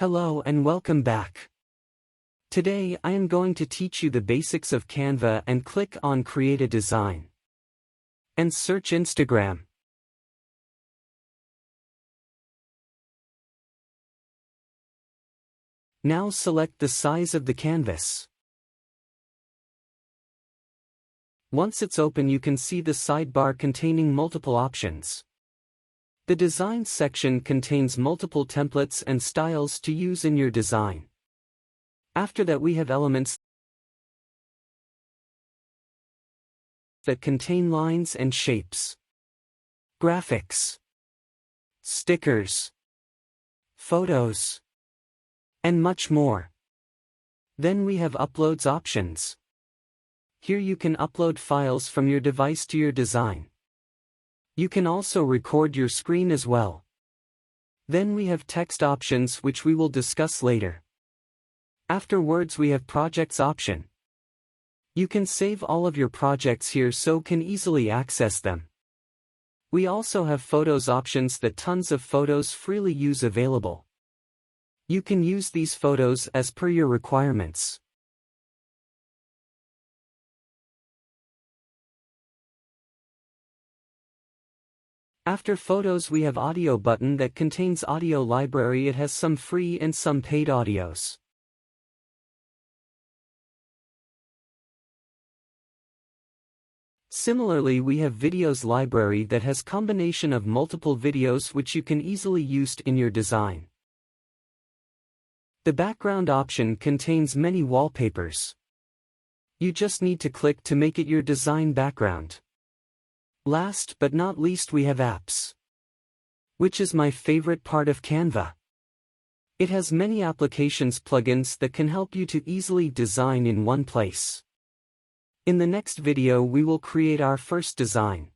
Hello and welcome back. Today I am going to teach you the basics of Canva and click on Create a Design. And search Instagram. Now select the size of the canvas. Once it's open you can see the sidebar containing multiple options. The Designs section contains multiple templates and styles to use in your design. After that we have elements that contain lines and shapes, graphics, stickers, photos, and much more. Then we have Uploads options. Here you can upload files from your device to your design. You can also record your screen as well. Then we have Text options which we will discuss later. Afterwards we have Projects option. You can save all of your projects here so can easily access them. We also have Photos options that tons of photos freely use available. You can use these photos as per your requirements. After photos we have audio button that contains audio library. It has some free and some paid audios. Similarly we have videos library that has combination of multiple videos which you can easily use in your design. The background option contains many wallpapers. You just need to click to make it your design background. Last but not least we have apps, which is my favorite part of Canva. It has many applications plugins that can help you to easily design in one place. In the next video we will create our first design.